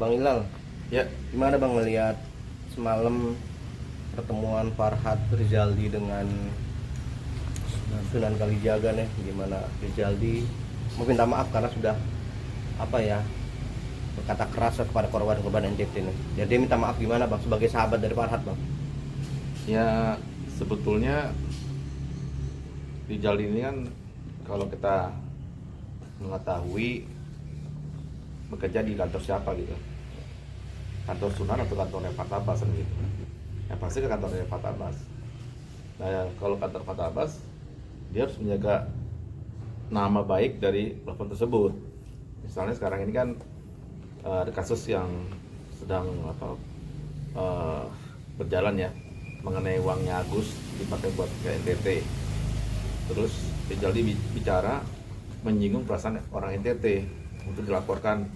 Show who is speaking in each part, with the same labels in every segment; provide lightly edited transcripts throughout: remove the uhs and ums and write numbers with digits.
Speaker 1: Bang Ilal,
Speaker 2: Ya,
Speaker 1: gimana Bang melihat semalam pertemuan Farhad Rizaldi dengan Sunan Kalijaga nih? Gimana Rizaldi meminta maaf karena sudah apa ya berkata keras kepada korban-korban NTT nih. Jadi dia minta maaf gimana Bang sebagai sahabat dari Farhad Bang?
Speaker 2: ya sebetulnya Rijal ini kan kalau kita mengetahui bekerja di kantor siapa gitu, kantor Sunan atau kantornya Fatah Abbas kan gitu. Yang pasti ke kantornya Fatah Abbas. Nah, kalau kantor Fatah Abbas, dia harus menjaga nama baik dari platform tersebut. Misalnya sekarang ini kan ada kasus yang sedang eh, berjalan ya, mengenai uangnya Agus dipakai buat ke NTT. Terus Rizaldi bicara menyinggung perasaan orang NTT untuk melaporkan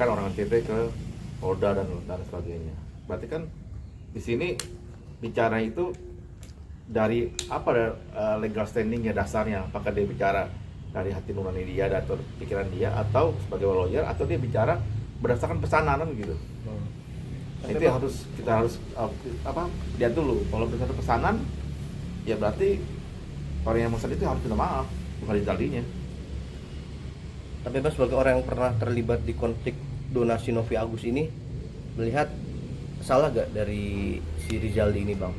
Speaker 2: orang NTT ke Polda dan sebagainya. Berarti kan di sini bicara itu dari apa legal standingnya, dasarnya, apakah dia bicara dari hati nurani dia atau pikiran dia, atau sebagai lawyer, atau dia bicara berdasarkan pesanan gitu. Itu yang kita harus lihat dulu. Kalau berdasarkan pesanan, ya berarti orang yang pesan itu harus minta maaf, bukan Rizaldinya.
Speaker 1: Tapi Bang sebagai orang yang pernah terlibat di konflik donasi Novi Agus ini, melihat salah gak dari si Rizaldi ini Bang?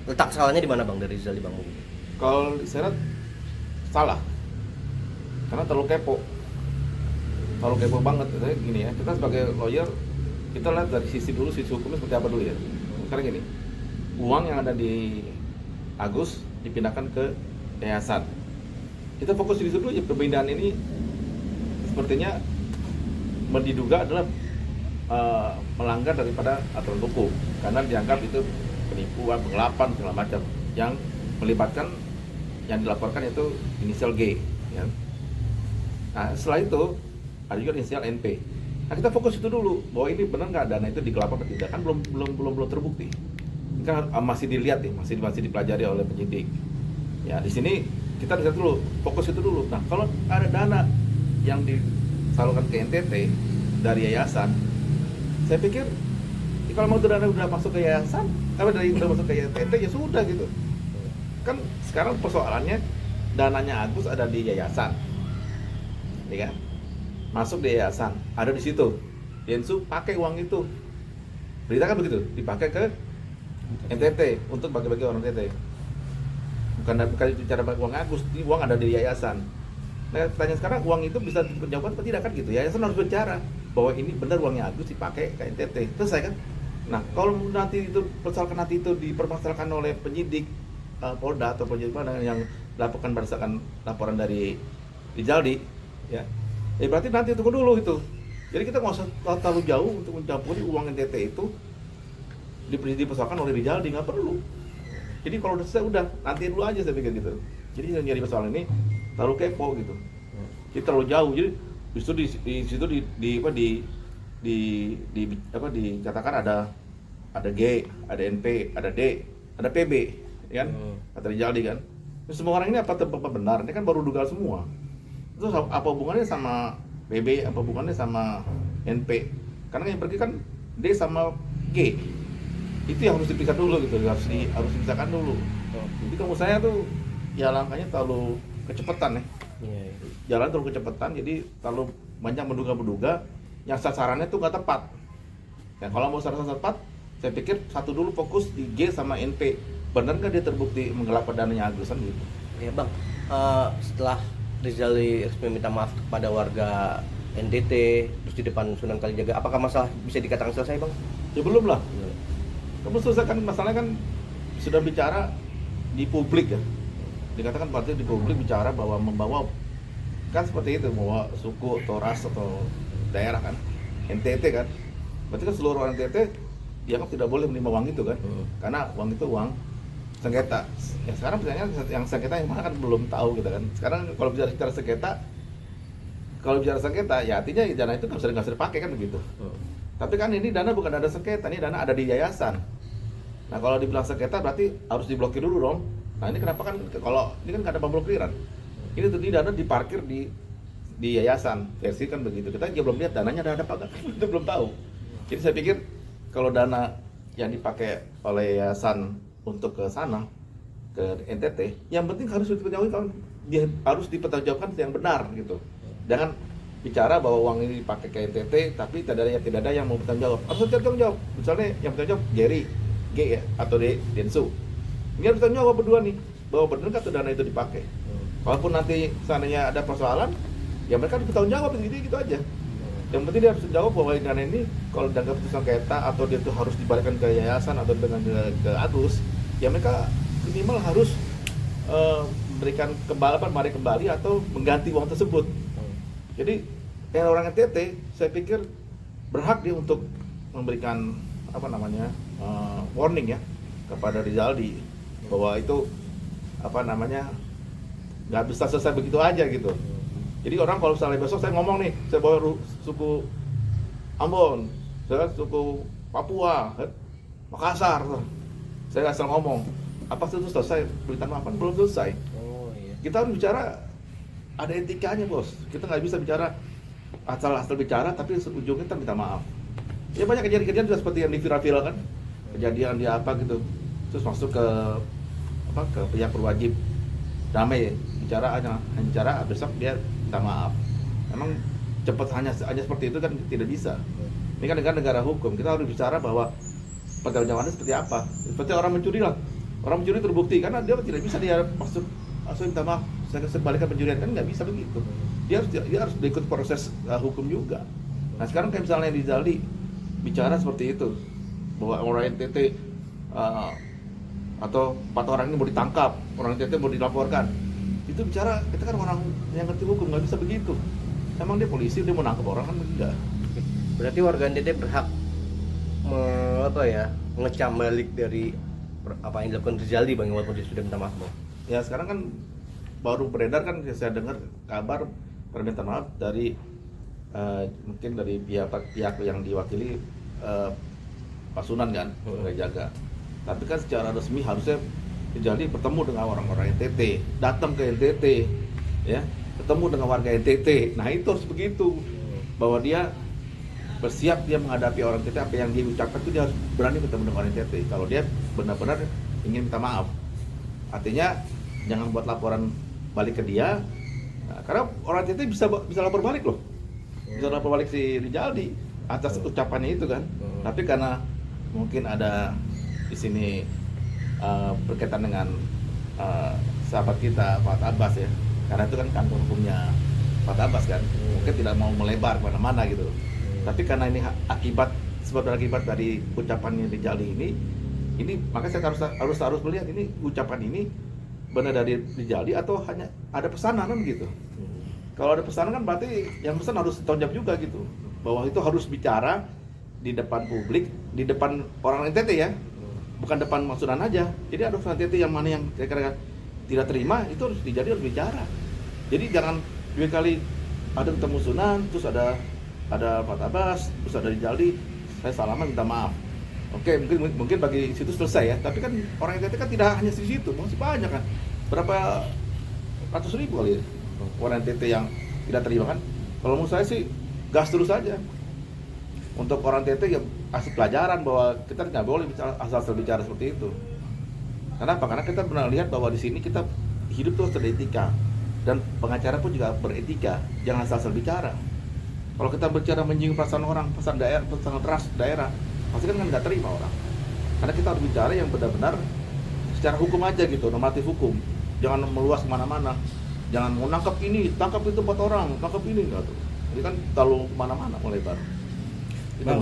Speaker 1: Letak salahnya di mana Bang dari Rizaldi Bang?
Speaker 2: Kalau diseret salah, karena terlalu kepo banget. Jadi gini ya, kita sebagai lawyer, kita lihat dari sisi hukumnya seperti apa dulu ya. Sekarang gini, uang yang ada di Agus dipindahkan ke yayasan. Kita fokus di situ dulu ya. Pemindahan ini sepertinya diduga adalah melanggar daripada aturan hukum, karena dianggap itu penipuan, penggelapan, segala macam yang melibatkan, yang dilaporkan itu inisial G ya. Nah, setelah itu ada juga inisial NP. Nah, kita fokus itu dulu, bahwa ini benar nggak dana itu digelapkan atau tidak, kan belum terbukti. Ini kan masih dilihat ya, masih dipelajari oleh penyidik. Ya, di sini kita lihat dulu, fokus itu dulu. Nah, kalau ada dana yang disalurkan ke NTT dari yayasan, saya pikir kalau mau dana udah masuk ke yayasan, kalau udah masuk ke NTT ya sudah gitu. Kan sekarang persoalannya dananya Agus ada di yayasan, ya kan? Masuk di yayasan, ada di situ. Densu pakai uang itu, berita kan begitu, dipakai ke NTT untuk bagi-bagi orang NTT. Bukan bicara uang Agus, uang ada di yayasan. Nah, tanya sekarang, uang itu bisa diperjauhkan atau tidak kan gitu? Yayasan harus bicara bahwa ini benar uangnya Agus dipakai ke NTT. Selesai kan? Nah, kalau nanti itu dipermasalahkan oleh penyidik Polda atau penyidik mana yang laporkan berdasarkan laporan dari Rizaldi, ya berarti nanti tunggu dulu itu. Jadi kita nggak usah terlalu jauh untuk mencampuri uang NTT itu dipersoalkan oleh Rizaldi, nggak perlu. Jadi kalau udah selesai udah, nanti dulu aja, saya pikir gitu. Jadi yang jadi persoalan ini terlalu kepo gitu. Jadi terlalu jauh. Jadi justru di situ dikatakan ada G, ada NP, ada D, ada PB, ya kan? Kata Rizaldi kan. Semua orang ini apa benar? Ini kan baru duga semua. Terus apa hubungannya sama PB? Apa hubungannya sama NP? Karena yang pergi kan D sama G. Itu yang harus dipisah dulu gitu, harus dipisahkan dulu. Jadi kamu saya tuh ya langkahnya terlalu kecepatan ya. Jalan terlalu kecepatan, jadi terlalu banyak menduga-menduga yang sasarannya tuh nggak tepat. Dan kalau mau sasaran tepat, saya pikir satu dulu fokus di G sama NP. Benar nggak dia terbukti menggelap dananya Agus kan gitu.
Speaker 1: Ya Bang, setelah Rizaldi resmi minta maaf kepada warga NTT terus di depan Sunan Kalijaga, apakah masalah bisa dikatakan selesai Bang?
Speaker 2: Ya belum lah. Kamu selesaikan masalahnya kan sudah bicara di publik ya. Dikatakan partai di publik bicara bahwa membawa kan seperti itu, bahwa suku atau ras atau daerah kan, NTT kan. Berarti kan seluruh orang NTT dianggap tidak boleh menerima uang itu kan, karena uang itu uang sengketa. Ya sekarang pertanyaannya yang sengketa yang mana kan belum tahu gitu kan. Sekarang kalau bicara sengketa, ya artinya dana itu nggak bisa dipakai kan begitu. Tapi kan ini dana bukan dana sengketa, ini dana ada di yayasan. Nah kalau dibilang sengketa berarti harus diblokir dulu dong. Nah ini kenapa kan, kalau ini kan nggak ada pemblokiran. Ini dana diparkir di di yayasan, versi kan begitu. Kita juga belum lihat dananya ada apa enggak, kita belum tahu. Jadi saya pikir kalau dana yang dipakai oleh yayasan untuk ke sana, ke NTT, yang penting harus dipertanggungjawabkan, dia harus dipertanggungjawabkan yang benar gitu. Jangan bicara bahwa uang ini dipakai ke NTT, tapi tidak ada yang mau bertanggung jawab. Harus bertanggung jawab. Misalnya yang bertanggung jawab Jerry, G ya, atau Densu. Ini harus bertanggung jawab berdua nih, bahwa benar kan dana itu dipakai. Walaupun nanti seandainya ada persoalan, ya mereka harus bertanggung jawab, gitu aja. Yang penting dia harus jawab bahwa dana ini kalau dianggap itu sengketa atau dia itu harus dibalikan ke yayasan atau dengan ke Agus, ya mereka minimal harus memberikan kembali atau mengganti uang tersebut. Jadi yang orang NTT saya pikir berhak dia untuk memberikan warning ya kepada Rizaldi bahwa itu nggak bisa selesai begitu aja gitu. Jadi orang kalau misalnya besok saya ngomong nih, saya bawa suku Ambon, saya suku Papua, Makassar, saya asal ngomong, apa itu selesai berita maafan? Belum selesai.
Speaker 1: Oh, iya.
Speaker 2: Kita harus bicara ada etikanya bos. Kita nggak bisa bicara asal bicara, tapi ujungnya kita minta maaf. Ya banyak kejadian-kejadian juga seperti yang diviral-viralkan, kejadian di apa gitu, terus masuk ke pihak berwajib damai bicara besok dia minta maaf. Emang cepat hanya seperti itu kan tidak bisa. Ini kan negara hukum, kita harus bicara bahwa pertanggungjawabannya seperti apa. Seperti orang mencuri lah, orang mencuri terbukti karena dia tidak bisa dia masuk langsung minta maaf, saya kembalikan pencurian, kan nggak bisa begitu. Dia harus ikut proses hukum juga. Nah sekarang kayak misalnya Rizaldi bicara seperti itu bahwa orang NTT atau 4 orang ini mau ditangkap, orang NTT mau dilaporkan, itu bicara kita kan orang yang ngerti hukum, nggak bisa begitu. Emang dia polisi, dia mau nangkap orang kan enggak.
Speaker 1: Berarti warga NTT berhak mengecam balik dari apa yang dilakukan Rizaldi bang, walaupun dia sudah minta maaf bang.
Speaker 2: Ya sekarang kan baru beredar kan saya dengar kabar permintaan maaf dari mungkin dari pihak yang diwakili Pak Sunan kan, jaga. Tapi kan secara resmi harusnya Rizaldi bertemu dengan orang-orang NTT, datang ke NTT, ya, ketemu dengan warga NTT. Nah itu harus begitu, bahwa dia bersiap dia menghadapi orang NTT, apa yang dia ucapkan itu dia harus berani bertemu dengan orang NTT. Kalau dia benar-benar ingin minta maaf, artinya jangan buat laporan balik ke dia, nah, karena orang NTT bisa lapor balik loh, bisa lapor balik si Rizaldi atas ucapannya itu kan. Tapi karena mungkin ada di sini berkaitan dengan sahabat kita Pak Abbas ya, karena itu kan kantor hukumnya Pak Abbas kan, mungkin tidak mau melebar kemana-mana gitu. Tapi karena ini sebab akibat dari ucapannya Rizaldi ini maka saya harus melihat ini ucapan ini benar dari Rizaldi atau hanya ada pesanan kan gitu. Kalau ada pesanan kan berarti yang pesan harus tanggung jawab juga gitu, bahwa itu harus bicara di depan publik, di depan orang NTT ya, bukan depan Mas Sunan aja. Jadi ada orang NTT yang mana yang kira-kira tidak terima, itu harus harus bicara. Jadi jangan 2 kali ada ketemu Sunan, terus ada Pak Abbas, terus ada Rizaldi, saya salaman minta maaf. Oke, mungkin bagi situ selesai ya. Tapi kan orang NTT kan tidak hanya di situ, masih banyak kan. Berapa ratus ribu kali ya orang NTT yang tidak terima kan. Kalau menurut saya sih gas terus aja. Untuk orang NTT ya kasih pelajaran bahwa kita nggak boleh asal bicara seperti itu. Kenapa? Karena kita pernah lihat bahwa di sini kita hidup tuh harus ada etika, dan pengacara pun juga beretika, jangan asal bicara. Kalau kita bicara menyinggung perasaan orang, perasaan ras daerah, pasti kan nggak terima orang. Karena kita harus bicara yang benar-benar secara hukum aja gitu, normatif hukum. Jangan meluas kemana-mana. Jangan mau nangkap ini, tangkap itu 4 orang, tangkap ini enggak tuh. Jadi kan terlalu kemana-mana melebar. Itu.